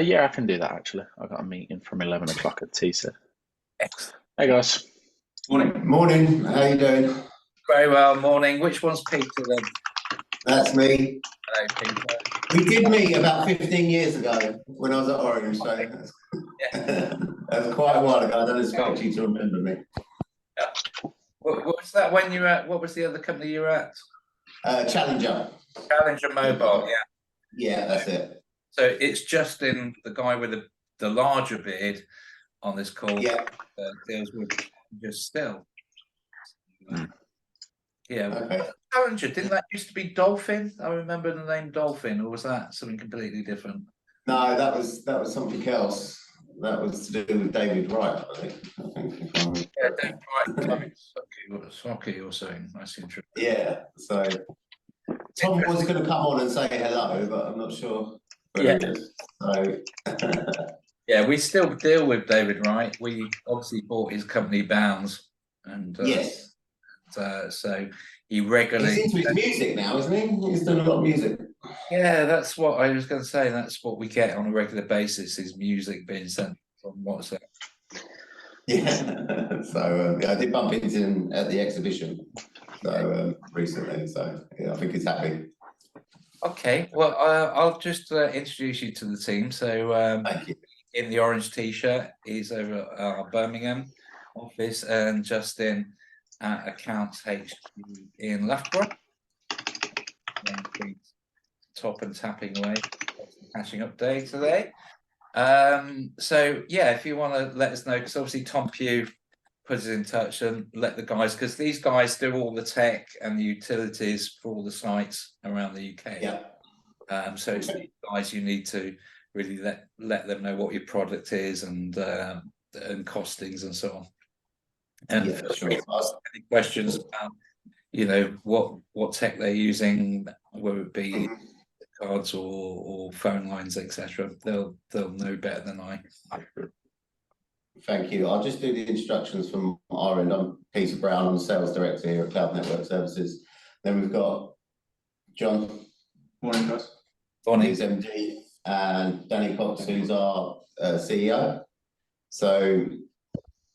Yeah, I can do that actually. I've got a meeting from 11 o'clock at TSA. Excellent. Hey guys. Morning. Morning, how you doing? Very well. Morning. Which one's Peter then? That's me. Hello, Peter. We did meet about 15 years ago when I was at Orange, so Yeah. that was quite a while ago. I don't expect you to remember me. What was that when you were at? What was the other company you were at? Challenger. Challenger Mobile. Yeah. Yeah, that's it. So it's Justin, the guy with the larger beard on this call. Yeah. Deals with just still. Yeah. Okay. Challenger, didn't that used to be Dolphin? I remember the name Dolphin, or was that something completely different? No, that was something else. That was to do with David Wright, I think. Yeah, David Wright, Soccer or something. That's interesting. Yeah. So Tom was going to come on and say hello, but I'm not sure. Yeah. So. Yeah, we still deal with David Wright. We obviously bought his company Bounds, and Yes. So he regularly. He's into his music now, isn't he? He's doing a lot of music. Yeah, that's what I was going to say. That's what we get on a regular basis: is music being sent from WhatsApp. Yeah. So I did bump into him at the exhibition recently. So yeah, I think he's happy. Okay, well, I'll just introduce you to the team. So, Thank you. In the orange T-shirt, he's over at our Birmingham office, and Justin at Accounts HQ in Loughborough. Top and tapping away, catching up day today. So yeah, if you want to let us know, because obviously Tom Pugh put us in touch and let the guys, because these guys do all the tech and the utilities for all the sites around the UK. Yeah. So it's these guys you need to really let them know what your product is and costings and so on. And yeah, sure. Any questions about what tech they're using, whether it be cards or phone lines, etc. They'll know better than I. Thank you. I'll just do the instructions from our end. I'm Peter Brown, I'm the sales director here at Cloud Network Services. Then we've got John. Morning, guys. Bonnie. Who's MD, and Danny Cox, who's our CEO. So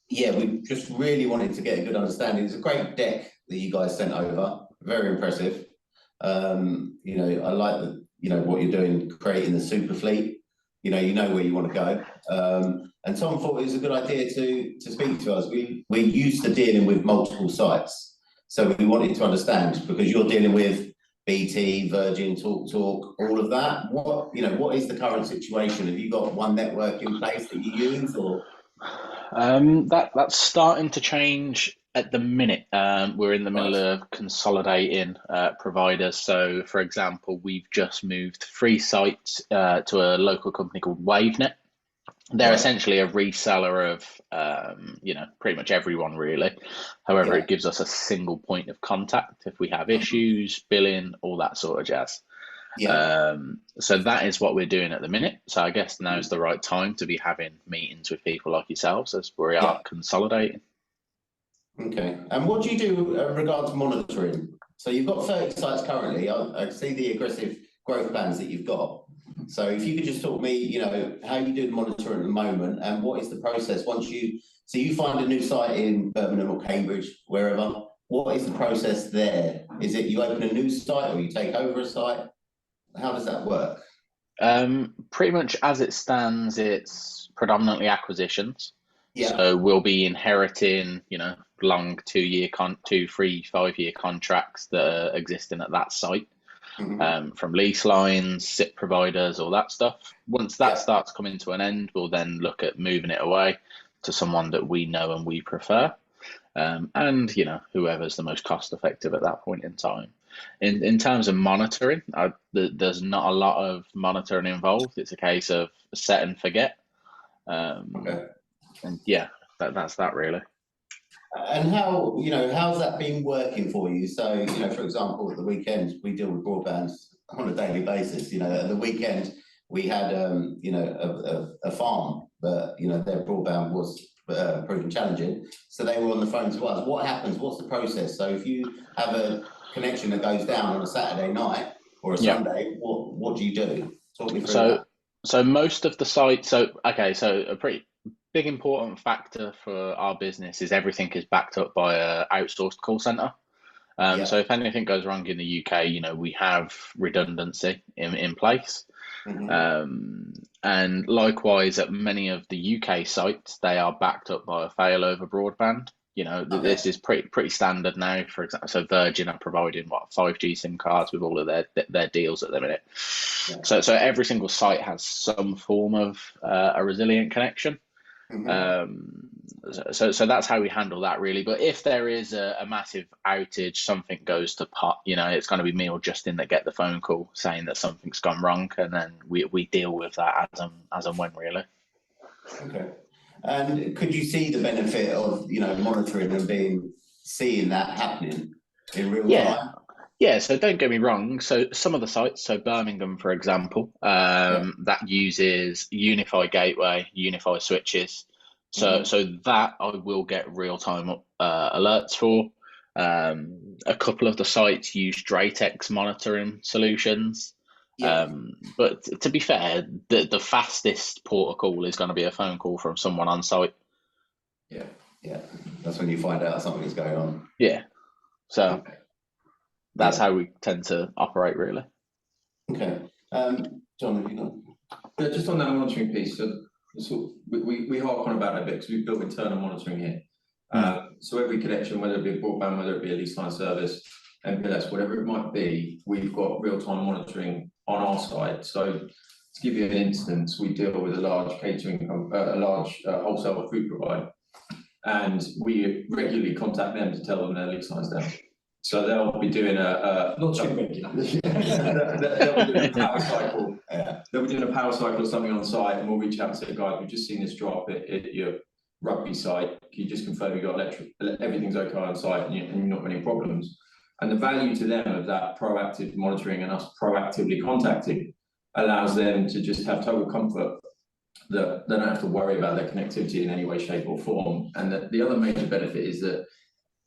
yeah, we just really wanted to get a good understanding. It's a great deck that you guys sent over. Very impressive. I like what you're doing, creating the super fleet. You know where you want to go. And Tom thought it was a good idea to speak to us. We're used to dealing with multiple sites, so we wanted to understand, because you're dealing with BT, Virgin, TalkTalk, all of that. What is the current situation? Have you got one network in place that you use, or? That's starting to change at the minute. We're in the middle of consolidating providers. So, for example, we've just moved 3 sites to a local company called WaveNet. They're essentially a reseller of, pretty much everyone really. However, it gives us a single point of contact if we have issues, billing, all that sort of jazz. Yeah. So that is what we're doing at the minute. So I guess now is the right time to be having meetings with people like yourselves as we are consolidating. Okay. And what do you do regards monitoring? So you've got 30 sites currently. I see the aggressive growth plans that you've got. So if you could just talk me, how you do the monitoring at the moment, and what is the process once you find a new site in Birmingham or Cambridge, wherever. What is the process there? Is it you open a new site or you take over a site? How does that work? Pretty much as it stands, it's predominantly acquisitions. Yeah. So we'll be inheriting, long 2-year, 2, 3, 5-year contracts that are existing at that site. From lease lines, SIP providers, all that stuff. Once that starts coming to an end, we'll then look at moving it away to someone that we know and we prefer, and whoever's the most cost effective at that point in time. In terms of monitoring, there's not a lot of monitoring involved. It's a case of set and forget. And yeah, that's that really. And how's that been working for you? So, for example, at the weekend, we deal with broadband on a daily basis. At the weekend, we had, a farm, but, their broadband was proving challenging. So they were on the phone to us. What happens? What's the process? So if you have a connection that goes down on a Saturday night or a Sunday, what do you do? Talk me through that. So most of the sites, so okay, so a pretty big important factor for our business is everything is backed up by a outsourced call center. Yeah. So if anything goes wrong in the UK, we have redundancy in place. Mhm. And likewise, at many of the UK sites, they are backed up by a failover broadband. This Okay. is pretty standard now. For example, so Virgin are providing 5G SIM cards with all of their deals at the minute. Yeah. So every single site has some form of a resilient connection. Mhm. So that's how we handle that really. But if there is a massive outage, something goes to pot, it's going to be me or Justin that get the phone call saying that something's gone wrong, and then we deal with that as and when really. Okay. And could you see the benefit of monitoring and seeing that happening in real Yeah. time? Yeah, so don't get me wrong. So some of the sites, so Birmingham, for example, Yeah. that uses Unify Gateway, Unify switches. So Mhm. so that I will get real time alerts for. A couple of the sites use Dratex monitoring solutions. Yeah. But to be fair, the fastest port of call is going to be a phone call from someone on site. Yeah. Yeah. That's when you find out something's going on. Yeah. So Okay. that's Yeah. how we tend to operate, really. Okay. John, have you got? Yeah, just on that monitoring piece, we hark on about it a bit because we've built internal monitoring here. So every connection, whether it be a broadband, whether it be a lease line service, MPLS, whatever it might be, we've got real-time monitoring on our side. So to give you an instance, we deal with a large wholesale food provider, and we regularly contact them to tell them their lease line's down. So they'll be doing Not too regular. they'll be doing a power cycle. Yeah. They'll be doing a power cycle or something on site, and we'll reach out and say, guys, we've just seen this drop at your rugby site. Can you just confirm you got everything's okay on site and you're not having any problems? And the value to them of that proactive monitoring and us proactively contacting allows them to just have total comfort that they don't have to worry about their connectivity in any way, shape, or form. And the other major benefit is that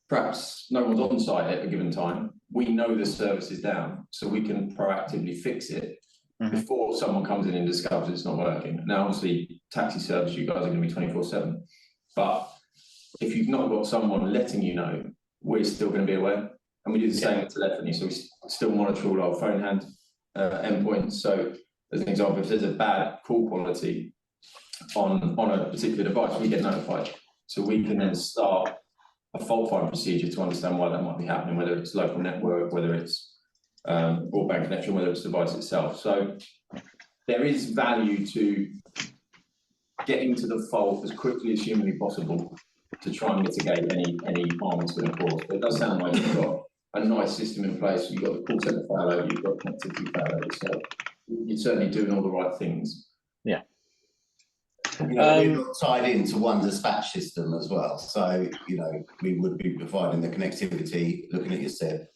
perhaps no one's on site at a given time. We know the service is down, so we can proactively fix it before someone comes in and discovers it's not working. Now, obviously, taxi service, you guys are going to be 24/7. But if you've not got someone letting you know, we're still going to be aware. And we do the same with telephony, so we still monitor all our phone hand endpoints. So, as an example, if there's a bad call quality on a particular device, we get notified. So we can then start a fault find procedure to understand why that might be happening, whether it's local network, whether it's broadband connection, whether it's the device itself. So there is value to getting to the fault as quickly as humanly possible to try and mitigate any harm it's going to cause. But it does sound like you've got a nice system in place. You've got the call center failover, you've got connectivity failover, so you're certainly doing all the right things. Yeah. We're not tied into one dispatch system as well. So, we would be providing the connectivity, looking at your SIP,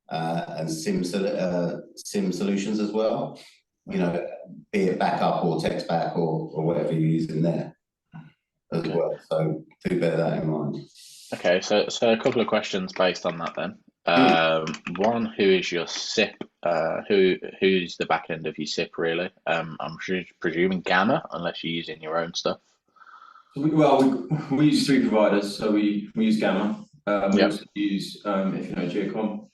and SIM solutions as well. Be it backup or text back or whatever you're using there as well. So do bear that in mind. Okay, so a couple of questions based on that then. One, who is your SIP? Who's the back end of your SIP really? I'm presuming Gamma, unless you're using your own stuff. We use three providers, so we use Gamma. We Yep. also use, if you know Geocom,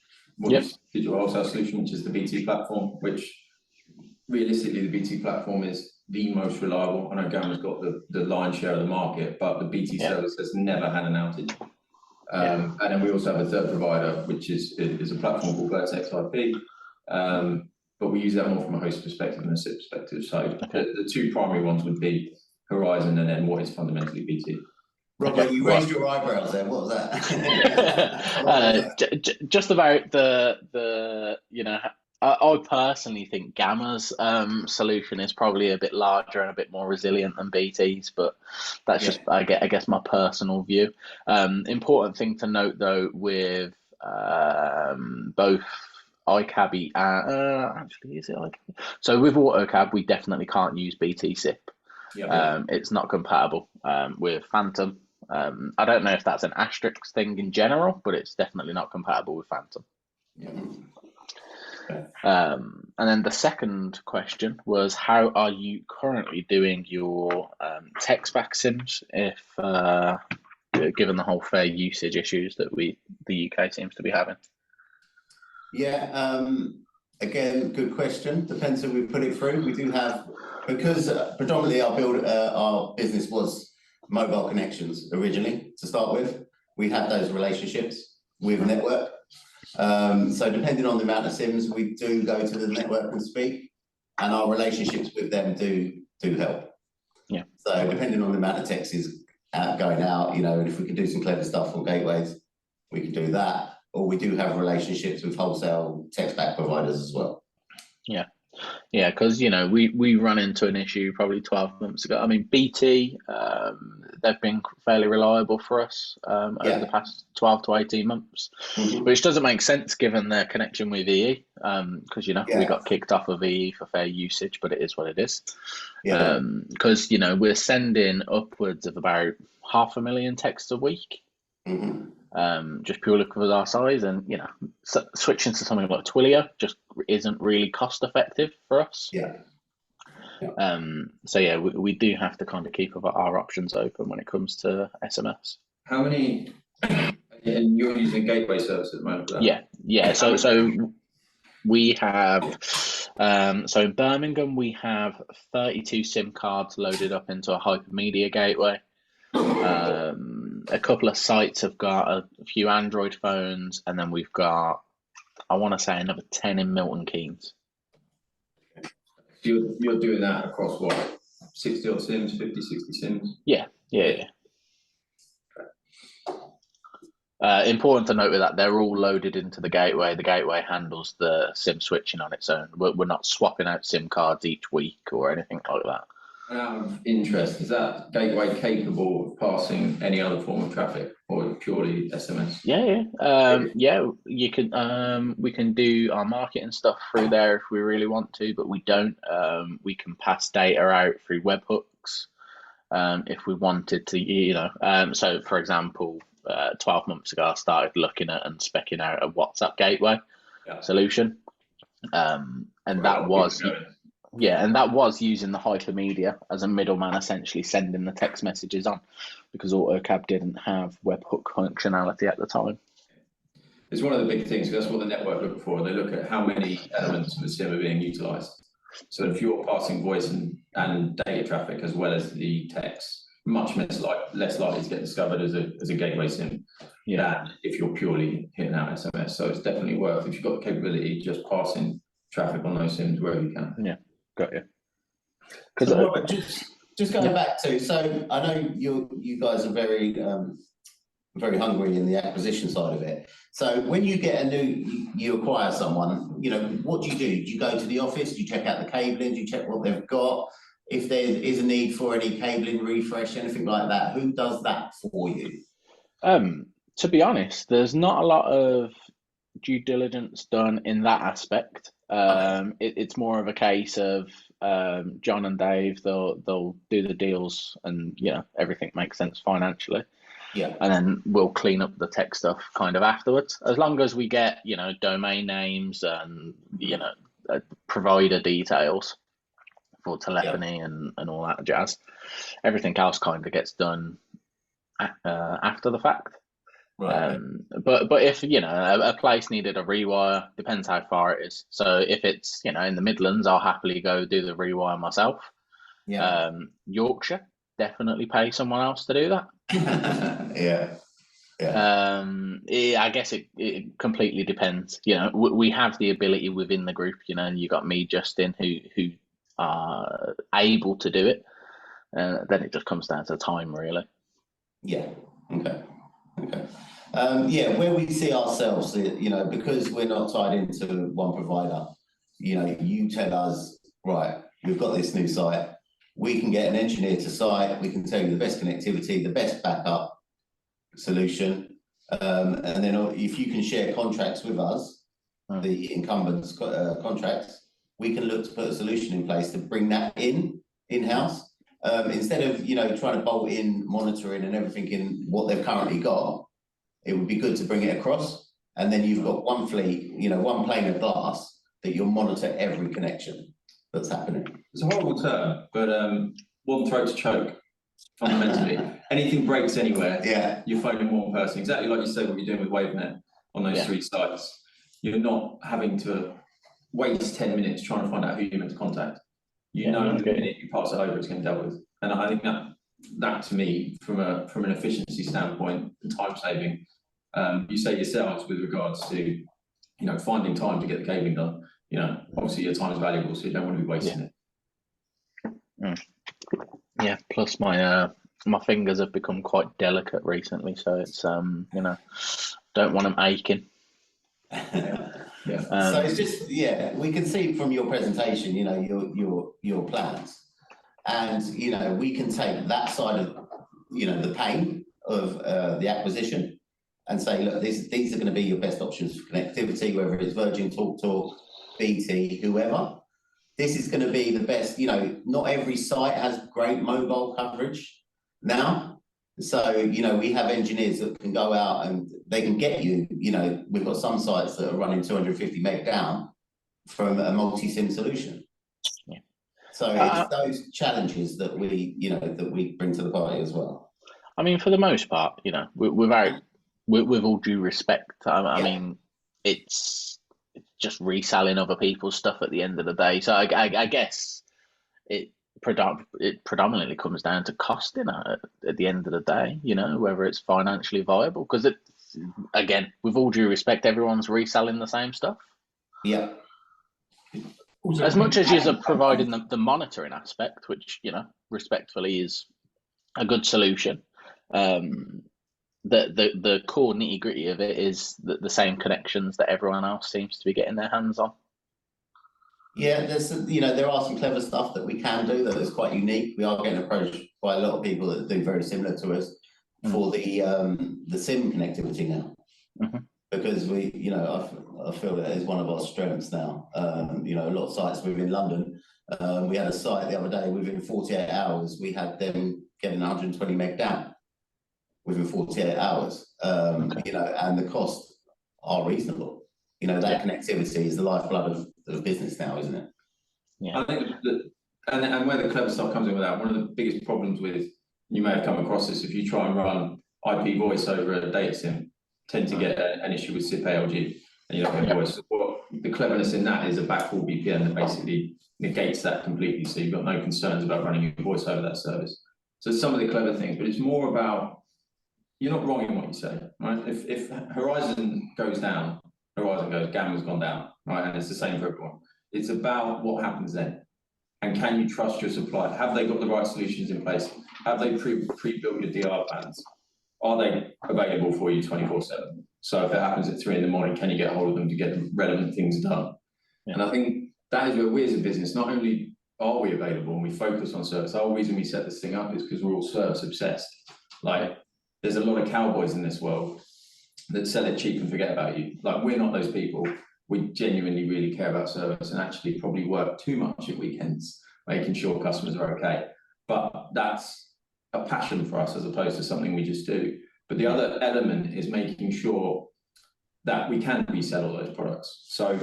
Digital Wholesale Solution, which is the BT platform, which realistically the BT platform is the most reliable. I know Gamma's got the lion's share of the market, but the BT service has never had an outage. And then we also have a third provider, which is a platform called Vertex IP. But we use that more from a host perspective and a SIP perspective. So the two primary ones would be Horizon and then what is fundamentally BT. Robert, you raised your eyebrows there. What was that? Just about I personally think Gamma's solution is probably a bit larger and a bit more resilient than BT's, but that's just I guess my personal view. Important thing to note though with both iCabby and actually is it iCabby? So with AutoCab we definitely can't use BT SIP. It's not compatible with Phantom. I don't know if that's an asterisk thing in general, but it's definitely not compatible with Phantom. And then the second question was, how are you currently doing your tech spec sims if given the whole fair usage issues that the UK seems to be having? Yeah, again, good question. Depends who we put it through. We do have, because predominantly our business was mobile connections originally to start with. We had those relationships with network. So depending on the amount of SIMs, we do go to the network and speak, and our relationships with them do help. Yeah. So depending on the amount of texts going out, you know, and if we can do some clever stuff on gateways, we can do that. Or we do have relationships with wholesale text back providers as well. Yeah. Yeah, because, you know, we run into an issue probably 12 months ago. I mean, BT, they've been fairly reliable for us over the past 12 to 18 months, which doesn't make sense given their connection with EE, because, you know, we got kicked off of EE for fair usage, but it is what it is. Because, you know, we're sending upwards of about 500,000 texts a week. Just purely because of our size, and you know, switching to something like Twilio just isn't really cost effective for us. So yeah, we do have to kind of keep our options open when it comes to SMS. How many? And you're using a gateway service at the moment? Yeah. So we have. So in Birmingham, we have 32 SIM cards loaded up into a Hypermedia gateway. A couple of sites have got a few Android phones, and then we've got, I want to say, another 10 in Milton Keynes. You're doing that across what, 60 odd SIMs, 50, 60 SIMs? Yeah. Important to note with that, they're all loaded into the gateway. The gateway handles the SIM switching on its own. We're not swapping out SIM cards each week or anything like that. Out of interest, is that gateway capable of passing any other form of traffic, or purely SMS? Yeah. You can. We can do our marketing stuff through there if we really want to, but we don't. We can pass data out through webhooks if we wanted to. You know. So, for example, 12 months ago, I started looking at and speccing out a WhatsApp gateway solution, and that was. Yeah, and that was using the Hypermedia as a middleman, essentially sending the text messages on, because AutoCab didn't have webhook functionality at the time. It's one of the big things, because that's what the network look for. They look at how many elements of the SIM are being utilised. So if you're passing voice and data traffic as well as the text, much less likely to get discovered as a gateway SIM than if you're purely hitting out SMS. So it's definitely worth, if you've got the capability, just passing traffic on those SIMs wherever you can. Yeah. Got you. So Robert, just going back to, so I know you guys are very very hungry in the acquisition side of it. So when you get you acquire someone, you know, what do? Do you go to the office? Do you check out the cabling? Do you check what they've got? If there is a need for any cabling refresh, anything like that, who does that for you? To be honest, there's not a lot of due diligence done in that aspect. It's more of a case of John and Dave. They'll do the deals, and you know, everything makes sense financially. And then we'll clean up the tech stuff kind of afterwards. As long as we get, you know, domain names and, you know, provider details for telephony and all that jazz. Everything else kind of gets done after the fact. Right. But if, you know, a place needed a rewire, depends how far it is. So if it's, you know, in the Midlands, I'll happily go do the rewire myself. Yorkshire, definitely pay someone else to do that. I guess it completely depends. You know, we have the ability within the group, you know, and you got me, Justin, who are able to do it. Then it just comes down to time, really. Okay. Where we see ourselves, you know, because we're not tied into one provider, you know, you tell us, right, we've got this new site, we can get an engineer to site, we can tell you the best connectivity, the best backup solution, and then if you can share contracts with us, the incumbents contracts, we can look to put a solution in place to bring that in-house, instead of, you know, trying to bolt in monitoring and everything in what they've currently got. It would be good to bring it across, and then you've got one fleet, you know, one pane of glass that you'll monitor every connection that's happening. It's a horrible term, but one throat to choke. Fundamentally, anything breaks anywhere, Yeah, you're phoning one person. Exactly like you said, what you're doing with WaveNet on those 3 sites. You're not having to waste 10 minutes trying to find out who you're meant to contact. You know, the minute you pass it over, it's going to be dealt with. And I think that to me, from an efficiency standpoint and time saving, you say yourselves with regards to, finding time to get the cabling done. Obviously your time is valuable, so you don't want to be wasting it. Yeah, plus my fingers have become quite delicate recently, so it's don't want them aching. So it's just, we can see from your presentation, your plans, and we can take that side of the pain of the acquisition and say, look, these are going to be your best options for connectivity, whether it's Virgin, TalkTalk, BT, whoever. This is going to be the best. Not every site has great mobile coverage now. So, we have engineers that can go out and they can get you, we've got some sites that are running 250 meg down from a multi-SIM solution. Yeah. So it's those challenges that we bring to the party as well. I mean, for the most part, with all due respect, I mean, it's just reselling other people's stuff at the end of the day. So I guess it predominantly comes down to costing at the end of the day, whether it's financially viable. Because again, with all due respect, everyone's reselling the same stuff. Yeah. As much as you're providing the monitoring aspect, which, respectfully is a good solution, the core nitty gritty of it is the same connections that everyone else seems to be getting their hands on. Yeah, there are some clever stuff that we can do that is quite unique. We are getting approached by a lot of people that do very similar to us for the SIM connectivity now, because I feel that is one of our strengths now. A lot of sites within London. We had a site the other day within 48 hours. We had them getting 120 meg down within 48 hours. And the costs are reasonable. That connectivity is the lifeblood of business now, isn't it? Yeah. I think and where the clever stuff comes in with that, one of the biggest problems you may have come across this, if you try and run IP voice over a data SIM, tend to get an issue with SIP ALG, and you don't get voice. Well, the cleverness in that is a backhaul VPN that basically negates that completely, so you've got no concerns about running your voice over that service. So some of the clever things, but it's more about, you're not wrong in what you say, right? If Horizon goes down, Horizon goes, Gamma's gone down, right? And it's the same for everyone. It's about what happens then. And can you trust your supplier? Have they got the right solutions in place? Have they pre-built your DR plans? Are they available for you 24/7? So if it happens at 3 a.m, can you get hold of them to get the relevant things done? Yeah. And I think that is where we as a business, not only are we available and we focus on service, the whole reason we set this thing up is because we're all service obsessed. Like, there's a lot of cowboys in this world that sell it cheap and forget about you. Like, we're not those people. We genuinely really care about service and actually probably work too much at weekends, making sure customers are okay. But that's a passion for us as opposed to something we just do. But the other element is making sure that we can resell all those products. So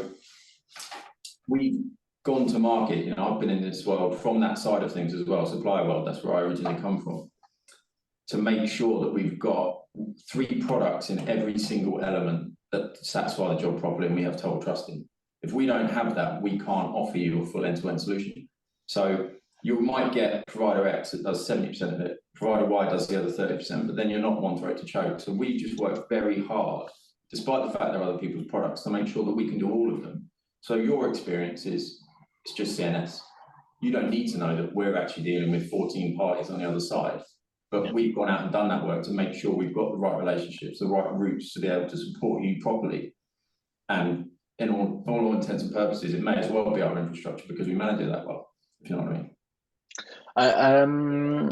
we've gone to market, I've been in this world from that side of things as well, supplier world, that's where I originally come from, to make sure that we've got 3 products in every single element that satisfy the job properly and we have total trust in. If we don't have that, we can't offer you a full end-to-end solution. So you might get provider X that does 70% of it, provider Y does the other 30%, but then you're not one throat to choke. So we just work very hard, despite the fact there are other people's products, to make sure that we can do all of them. So your experience is, it's just CNS. You don't need to know that we're actually dealing with 14 parties on the other side. But we've gone out and done that work to make sure we've got the right relationships, the right routes to be able to support you properly. And in all intents and purposes, it may as well be our infrastructure because we manage it that well, if you know what I mean.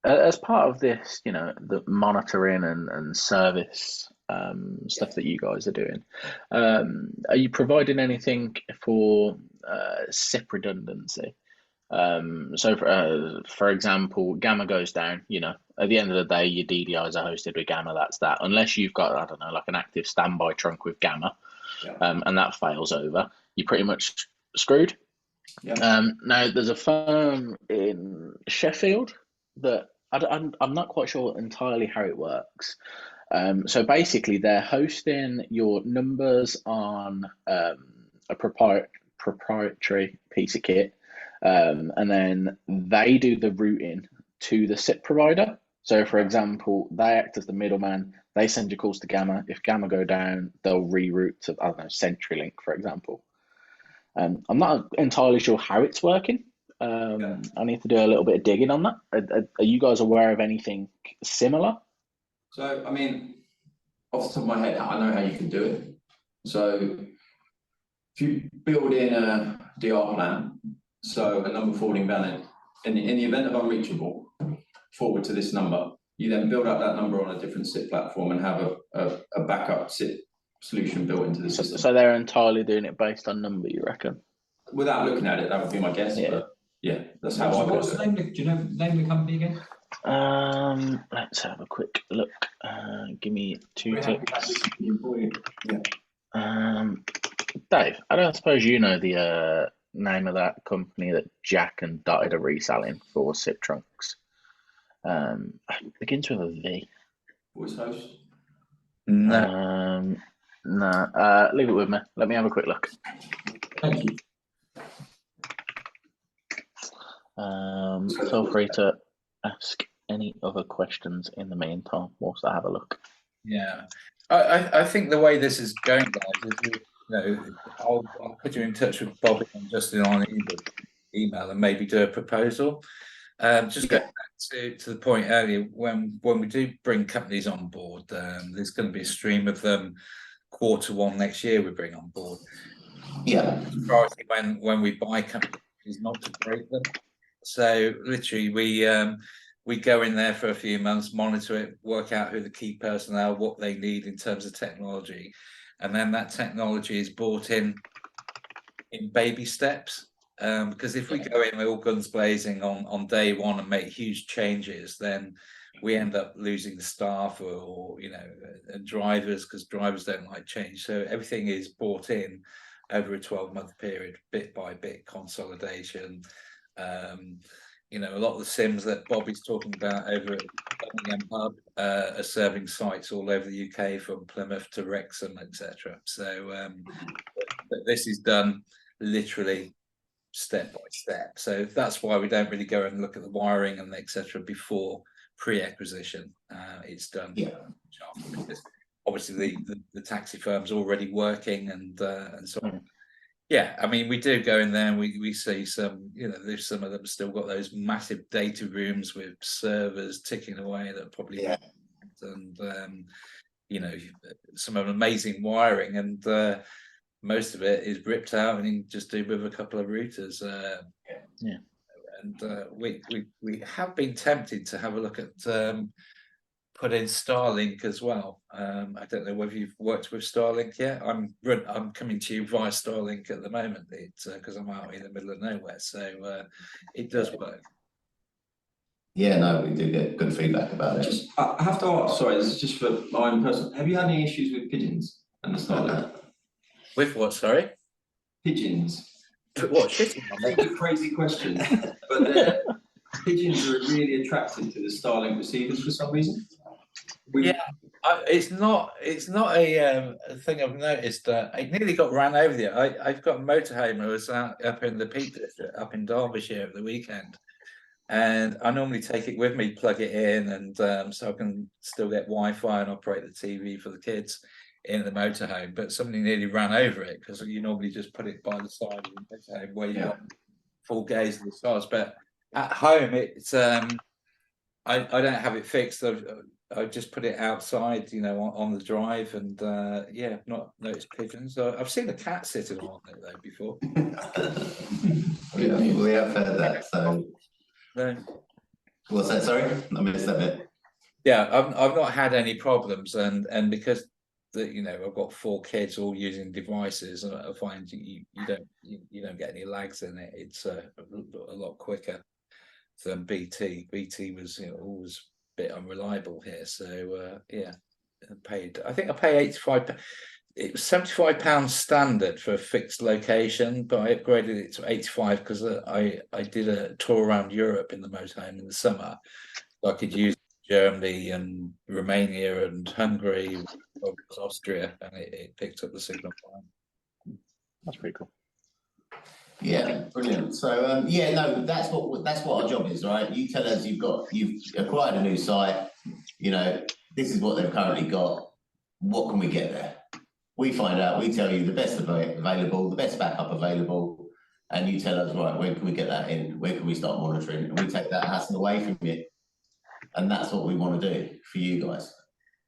As part of this, the monitoring and service stuff that you guys are doing, are you providing anything for SIP redundancy? So for example, Gamma goes down, at the end of the day, your DDIs are hosted with Gamma, that's that. Unless you've got, I don't know, like an active standby trunk with Gamma, and that fails over, you're pretty much screwed. Yeah. Now, there's a firm in Sheffield that I'm not quite sure entirely how it works. So basically, they're hosting your numbers on a proprietary piece of kit, and then they do the routing to the SIP provider. So, for example, they act as the middleman. They send your calls to Gamma. If Gamma go down, they'll reroute to, I don't know, CenturyLink, for example. I'm not entirely sure how it's working. I need to do a little bit of digging on that. Are you guys aware of anything similar? So, I mean, off the top of my head, I know how you can do it. So, if you build in a DR plan, so a number forwarding banner, in the event of unreachable, forward to this number, you then build up that number on a different SIP platform and have a backup SIP solution built into the system. So they're entirely doing it based on number, you reckon? Without looking at it, that would be my guess. Yeah. But yeah, that's how I What's would the name? Do you know the name of the company again? Let's have a quick look. Give me 2 ticks. Dave, I don't suppose you know the name of that company that Jack and Dotted are reselling for SIP trunks. It begins with a V. Voice host. No. No. Leave it with me. Let me have a quick look. Thank you. Feel free to ask any other questions in the meantime whilst I have a look. Yeah, I think the way this is going, guys, is I'll put you in touch with Bobby and Justin on email and maybe do a proposal. Just going back to the point earlier, when we do bring companies on board, there's going to be a stream of them. Q1 next year we bring on board. Yeah. The priority when we buy companies is not to break them. So literally we go in there for a few months, monitor it, work out who the key personnel, what they need in terms of technology, and then that technology is brought in baby steps. Because if we go in with all guns blazing on day one and make huge changes, then we end up losing the staff or and drivers, because drivers don't like change. So everything is brought in over a 12-month period, bit by bit consolidation. A lot of the sims that Bobby's talking about over at Birmingham Hub are serving sites all over the UK, from Plymouth to Wrexham, etc. So this is done literally step by step. So that's why we don't really go and look at the wiring and etc. before pre-acquisition. It's done. Yeah. Because obviously the taxi firm's already working and so on. Yeah, I mean, we do go in there and we see some, there's some of them still got those massive data rooms with servers ticking away that probably, and some amazing wiring, and most of it is ripped out and you can just do with a couple of routers. And we have been tempted to have a look at put in Starlink as well. I don't know whether you've worked with Starlink yet. I'm coming to you via Starlink at the moment. It's because I'm out in the middle of nowhere, so it does work. Yeah, no, we do get good feedback about it. Just, I have to ask. Sorry, this is just for my own personal. Have you had any issues with pigeons and the Starlink? With what? Sorry. Pigeons. What? Shitting on me? Crazy question, but pigeons are really attracted to the Starlink receivers for some reason. It's not a thing I've noticed. I nearly got ran over there. I've got a motorhome who was up in the Peak District, up in Derbyshire at the weekend, and I normally take it with me, plug it in, and so I can still get Wi-Fi and operate the TV for the kids in the motorhome. But somebody nearly ran over it, because you normally just put it by the side of the motorhome where you got full gaze of the stars. But at home, it's I don't have it fixed. I just put it outside, on the drive, and not noticed pigeons. I've seen a cat sitting on it though before. we have heard that. So, No. what's that? Sorry, I missed that bit. Yeah, I've not had any problems, and because I've got 4 kids all using devices, and I find you don't get any lags in it. It's a lot quicker than BT. BT was always a bit unreliable here. So I think I pay 85. it was £75 standard for a fixed location, but I upgraded it to 85 because I did a tour around Europe in the motorhome in the summer. So I could use Germany and Romania and Hungary, Austria, and it picked up the signal fine. That's pretty cool. Yeah, brilliant. So yeah, no, that's what our job is, right? You tell us you've acquired a new site. You know, this is what they've currently got. What can we get there? We find out. We tell you the best available, the best backup available, and you tell us, right, when can we get that in? When can we start monitoring? And we take that hassle away from you, and that's what we want to do for you guys.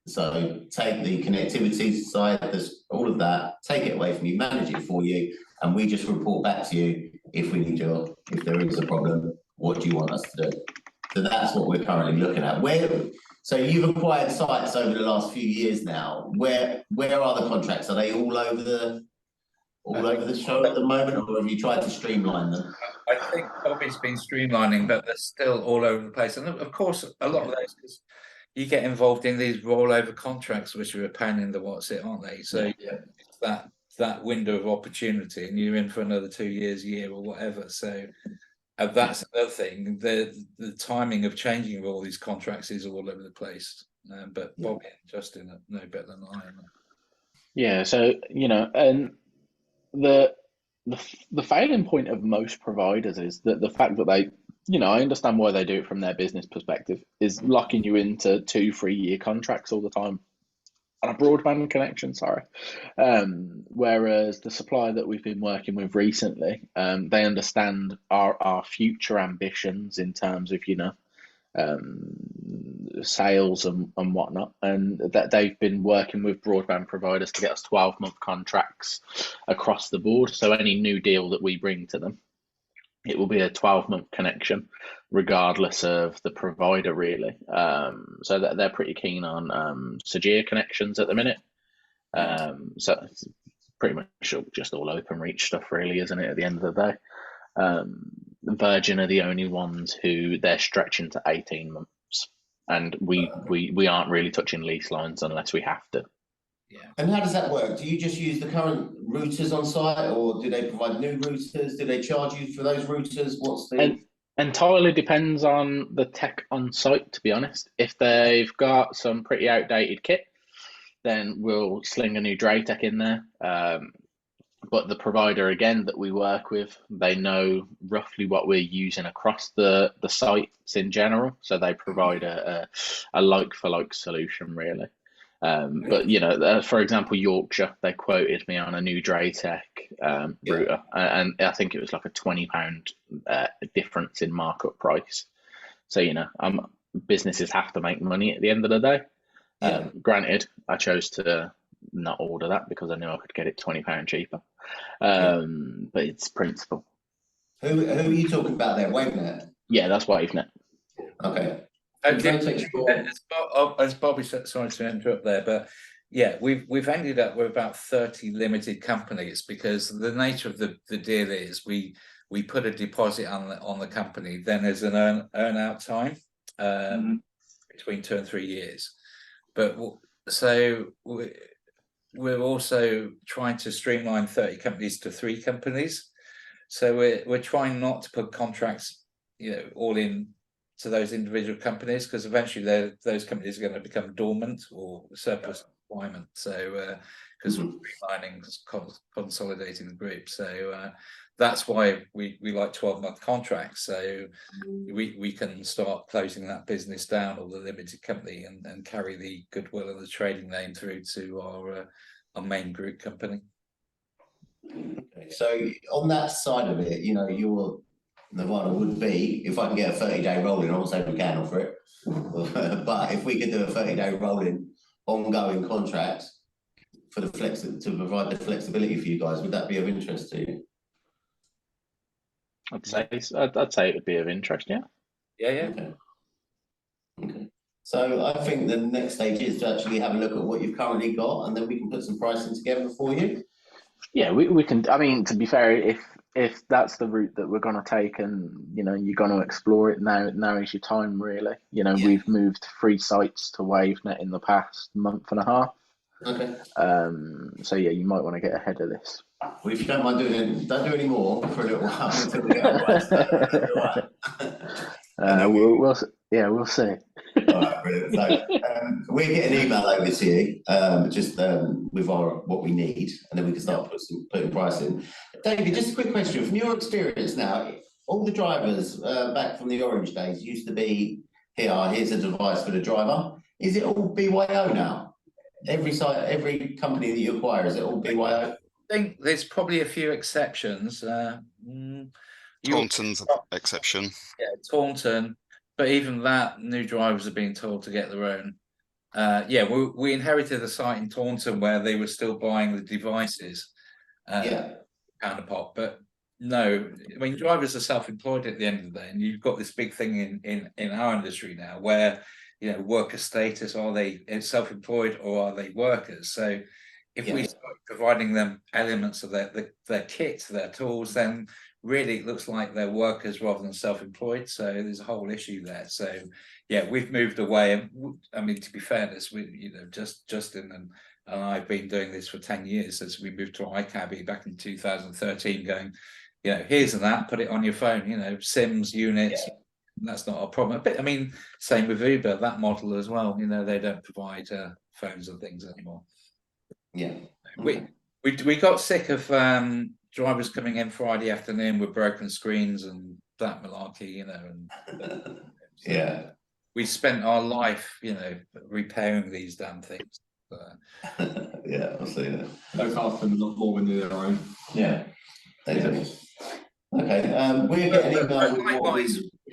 So take the connectivity side, there's all of that, take it away from you, manage it for you, and we just report back to you if we need your, if there is a problem, what do you want us to do? So that's what we're currently looking at. So you've acquired sites over the last few years now. Where are the contracts? Are they all over the show at the moment, or have you tried to streamline them? I think Bobby's been streamlining, but they're still all over the place. And of course, a lot of those, because you get involved in these rollover contracts, which are a pain in the what's it, aren't they? So Yeah. it's that window of opportunity, and you're in for another 2 years, year, or whatever. So that's another thing. The timing of changing of all these contracts is all over the place. But Bobby and Justin know better than I am. Yeah, so and the failing point of most providers is that the fact that they, I understand why they do it from their business perspective, is locking you into 2-3 year contracts all the time on a broadband connection. Sorry, whereas the supplier that we've been working with recently, they understand our future ambitions in terms of sales and whatnot, and that they've been working with broadband providers to get us 12-month contracts across the board. So any new deal that we bring to them, it will be a 12-month connection regardless of the provider, really. So that they're pretty keen on Sagir connections at the minute. So it's pretty much just all Openreach stuff, really, isn't it, at the end of the day? Virgin are the only ones who they're stretching to 18 months, and we aren't really touching lease lines unless we have to. Yeah. And how does that work? Do you just use the current routers on site, or do they provide new routers? Do they charge you for those routers? What's the... Entirely depends on the tech on site, to be honest. If they've got some pretty outdated kit, then we'll sling a new Dratec in there. But the provider, again, that we work with, they know roughly what we're using across the sites in general. So they provide a like-for-like solution, really. But, for example, Yorkshire, they quoted me on a new Dratec router, and I think it was like a £20 difference in markup price. So, businesses have to make money at the end of the day. Granted, I chose to not order that because I knew I could get it £20 cheaper. But it's principle. Who are you talking about there? WaveNet? Yeah, that's WaveNet. Okay. As Bobby said, sorry to interrupt there, but yeah, we've ended up with about 30 limited companies, because the nature of the deal is we put a deposit on the company, then there's an earn out time between 2 and 3 years. But so we're also trying to streamline 30 companies to 3 companies. So we're trying not to put contracts, all in to those individual companies, because eventually those companies are going to become dormant or surplus requirement. So because we're streamlining, consolidating the group. So that's why we like 12-month contracts. So we can start closing that business down, or the limited company, and carry the goodwill of the trading name through to our main group company. So on that side of it, your Nirvana would be, if I can get a 30-day rolling, I'm not saying we can offer it, but if we could do a 30-day rolling ongoing contract for to provide the flexibility for you guys, would that be of interest to you? I'd say it would be of interest, yeah. Yeah. Okay. So I think the next stage is to actually have a look at what you've currently got, and then we can put some pricing together for you. Yeah, we can. I mean, to be fair, if that's the route that we're going to take, and you're going to explore it now is your time, really. We've moved 3 sites to WaveNet in the past month and a half. Okay. So yeah, you might want to get ahead of this. Well, if you don't mind doing it, don't do any more for a little while until we get our rights. We'll see. All right, brilliant. So we'll get an email over to you, with what we need, and then we can start putting price in. David, just a quick question from your experience now. All the drivers back from the Orange days used to be here's a device for the driver. Is it all BYO now? Every site, every company that you acquire, is it all BYO? I think there's probably a few exceptions. Taunton's an exception. Yeah, Taunton, but even that, new drivers are being told to get their own. We inherited a site in Taunton where they were still buying the devices, pound a pop. But no, I mean, drivers are self-employed at the end of the day, and you've got this big thing in our industry now where, you know, worker status, are they self-employed or are they workers? So if we start providing them elements of their kit, their tools, then really it looks like they're workers rather than self-employed. So there's a whole issue there. So yeah, we've moved away. And I mean, to be fair, Justin and I've been doing this for 10 years since we moved to iCabby back in 2013, going, you know, here's an app, put it on your phone, you know, Sims units. That's not a problem. But I mean, same with Uber, that model as well. You know, they don't provide phones and things anymore. Yeah. We got sick of drivers coming in Friday afternoon with broken screens and that malarkey, you know. And we spent our life, you know, repairing these damn things. Yeah, I'll see that. Look after them a lot more when they're their own. Yeah. Okay. We're getting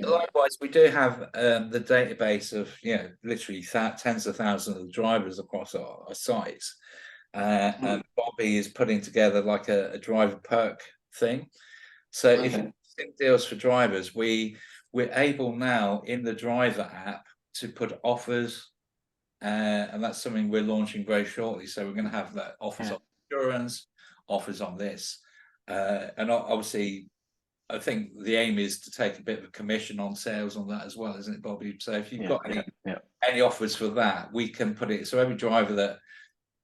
Likewise, we do have the database of, you know, literally tens of thousands of drivers across our sites. And Bobby is putting together like a driver perk thing. So if you think deals for drivers, we're able now in the driver app to put offers, and that's something we're launching very shortly. So we're going to have that offers on insurance, offers on this, and obviously, I think the aim is to take a bit of a commission on sales on that as well, isn't it, Bobby? So if you've got any offers for that, we can put it. So every driver that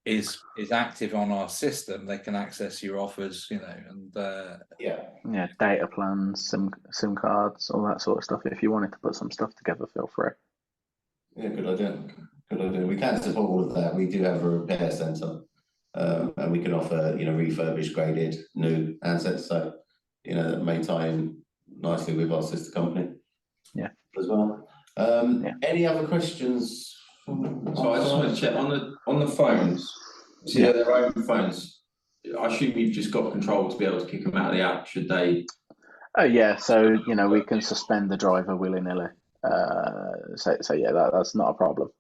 is active on our system, they can access your offers, you know, and data plans, SIM cards, all that sort of stuff. If you wanted to put some stuff together, feel free. Yeah, good idea. Good idea. We can support all of that. We do have a repair centre, and we can offer, you know, refurbished, graded, new handsets. So, you know, that may tie in nicely with our sister company. Yeah, as well. Any other questions? So I just want to check on the phones. See, they're their own phones. I assume you've just got control to be able to kick them out of the app should they. Oh yeah, so you know we can suspend the driver willy-nilly. So yeah, that's not a problem.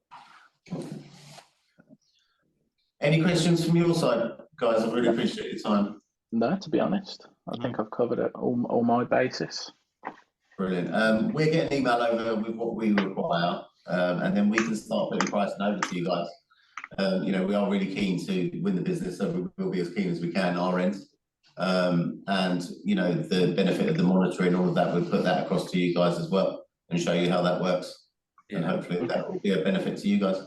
Any questions from your side, guys? I really appreciate your time. No, to be honest, I think I've covered it all my basis. Brilliant. We're getting an email over with what we require, and then we can start putting pricing over to you guys. You know, we are really keen to win the business, so we'll be as keen as we can on our end. And you know, the benefit of the monitoring, all of that, we'll put that across to you guys as well and show you how that works. And hopefully that will be a benefit to you guys.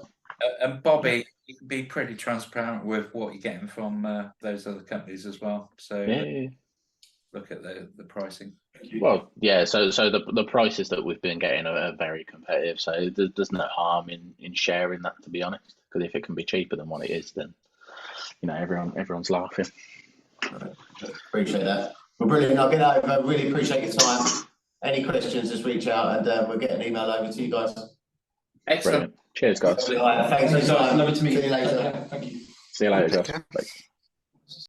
And Bobby, you can be pretty transparent with what you're getting from those other companies as well. So look at the pricing. Well, yeah. So the prices that we've been getting are very competitive. So there's no harm in sharing that, to be honest. Because if it can be cheaper than what it is, then you know everyone's laughing. Appreciate that. Well, brilliant. I'll get over. Really appreciate your time. Any questions, just reach out and we'll get an email over to you guys. Excellent. Brilliant. Cheers, guys. Thanks for your time. Lovely to meet you. See you later. Thank you. See you later, guys. Bye.